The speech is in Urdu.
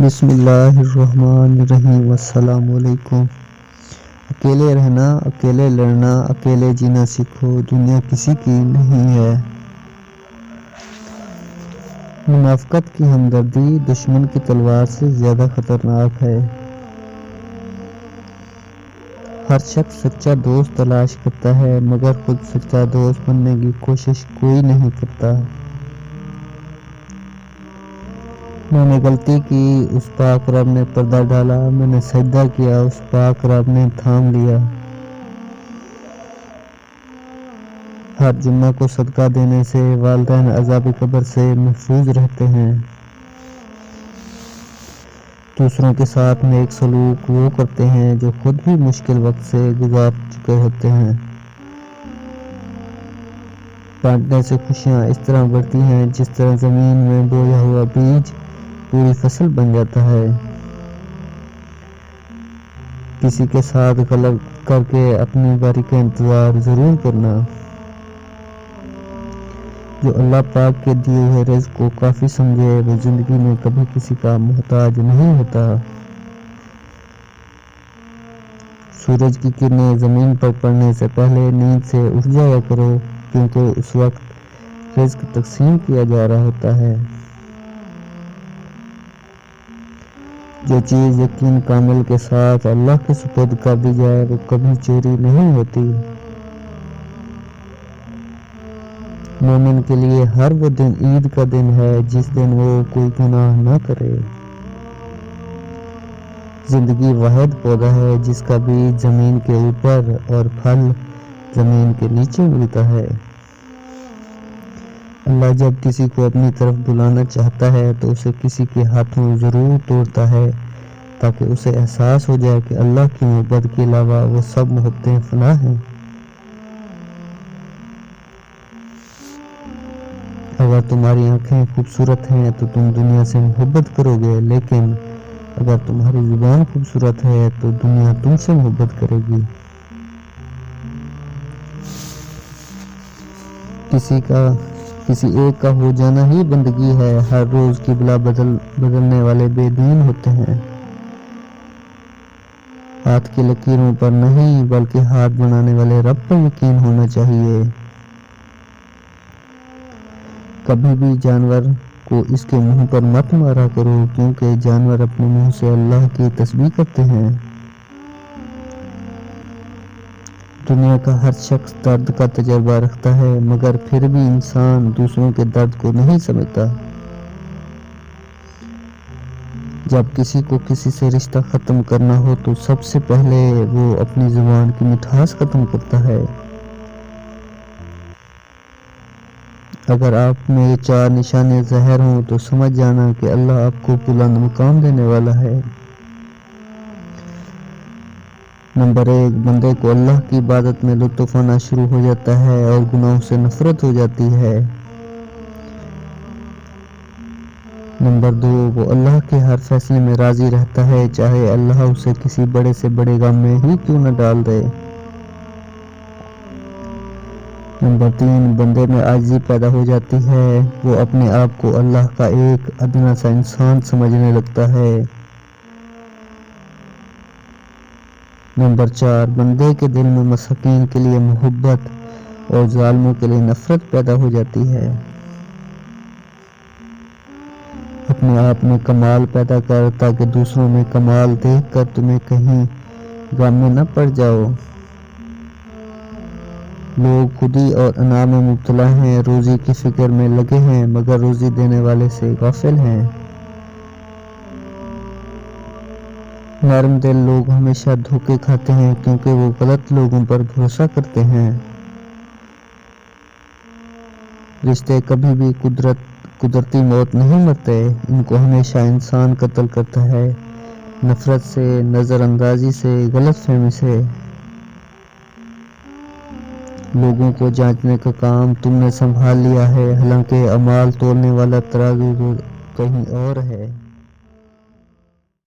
بسم اللہ الرحمن الرحیم۔ السلام علیکم۔ اکیلے رہنا، اکیلے لڑنا، اکیلے جینا سیکھو، دنیا کسی کی نہیں ہے۔ منافقت کی ہمدردی دشمن کی تلوار سے زیادہ خطرناک ہے۔ ہر شخص سچا دوست تلاش کرتا ہے مگر خود سچا دوست بننے کی کوشش کوئی نہیں کرتا۔ میں نے غلطی کی، اس پاک رب نے پردہ ڈالا، میں نے سجدہ کیا، اس پاک رب نے تھام لیا۔ ہر جمعہ کو صدقہ دینے سے والدین عذاب قبر سے محفوظ رہتے ہیں۔ دوسروں کے ساتھ نیک سلوک وہ کرتے ہیں جو خود بھی مشکل وقت سے گزار چکے ہوتے ہیں۔ بانٹنے سے خوشیاں اس طرح بڑھتی ہیں جس طرح زمین میں بویا ہوا بیج پوری فصل بن جاتا ہے۔ کسی کے ساتھ غلط کر کے اپنی باری کا انتظار ضرور کرنا۔ جو اللہ پاک کے دیے ہوئے رزق کو کافی سمجھے وہ زندگی میں کبھی کسی کا محتاج نہیں ہوتا۔ سورج کی کرنیں زمین پر پڑنے سے پہلے نیند سے اٹھ جایا کرو کیونکہ اس وقت رزق تقسیم کیا جا رہا ہوتا ہے۔ جو چیز یقین کامل کے ساتھ اللہ کے سپرد کر دی جائے وہ کبھی چوری نہیں ہوتی۔ مومن کے لیے ہر وہ دن عید کا دن ہے جس دن وہ کوئی گناہ نہ کرے۔ زندگی واحد پودا ہے جس کا بیج زمین کے اوپر اور پھل زمین کے نیچے ملتا ہے۔ اللہ جب کسی کو اپنی طرف بلانا چاہتا ہے تو اسے کسی کے ہاتھوں ضرور توڑتا ہے تاکہ اسے احساس ہو جائے کہ اللہ کی محبت کے علاوہ وہ سب محبتیں فنا ہیں۔ اگر تمہاری آنکھیں خوبصورت ہیں تو تم دنیا سے محبت کرو گے، لیکن اگر تمہاری زبان خوبصورت ہے تو دنیا تم سے محبت کرے گی۔ کسی ایک کا ہو جانا ہی بندگی ہے۔ ہر روز کی بلا بدلنے والے بے دین ہوتے ہیں۔ ہاتھ کی لکیروں پر نہیں بلکہ ہاتھ بنانے والے رب پر یقین ہونا چاہیے۔ کبھی بھی جانور کو اس کے منہ پر مت مارا کرو کیونکہ جانور اپنے منہ سے اللہ کی تسبیح کرتے ہیں۔ دنیا کا ہر شخص درد کا تجربہ رکھتا ہے مگر پھر بھی انسان دوسروں کے درد کو نہیں سمجھتا۔ جب کسی کو کسی سے رشتہ ختم کرنا ہو تو سب سے پہلے وہ اپنی زبان کی مٹھاس ختم کرتا ہے۔ اگر آپ میں یہ 4 نشانے ظاہر ہوں تو سمجھ جانا کہ اللہ آپ کو بلند مقام دینے والا ہے۔ نمبر 1، بندے کو اللہ کی عبادت میں لطف آنا شروع ہو جاتا ہے اور گناہوں سے نفرت ہو جاتی ہے۔ نمبر 2، وہ اللہ کے ہر فیصلے میں راضی رہتا ہے چاہے اللہ اسے کسی بڑے سے بڑے غم میں ہی کیوں نہ ڈال دے۔ نمبر 3، بندے میں عاجزی پیدا ہو جاتی ہے، وہ اپنے آپ کو اللہ کا ایک ادنا سا انسان سمجھنے لگتا ہے۔ نمبر 4، بندے کے دل میں مساکین کے لیے محبت اور ظالموں کے لیے نفرت پیدا ہو جاتی ہے۔ اپنے آپ میں کمال پیدا کر تاکہ دوسروں میں کمال دیکھ کر تمہیں کہیں غم میں نہ پڑ جاؤ۔ لوگ خودی اور انا میں مبتلا ہیں، روزی کی فکر میں لگے ہیں مگر روزی دینے والے سے غافل ہیں۔ نرم دل لوگ ہمیشہ دھوکے کھاتے ہیں کیونکہ وہ غلط لوگوں پر بھروسہ کرتے ہیں۔ رشتے کبھی بھی قدرتی موت نہیں مرتے، ان کو ہمیشہ انسان قتل کرتا ہے، نفرت سے، نظر اندازی سے، غلط فہمی سے۔ لوگوں کو جانچنے کا کام تم نے سنبھال لیا ہے، حالانکہ اعمال تولنے والا ترازو کہیں اور ہے۔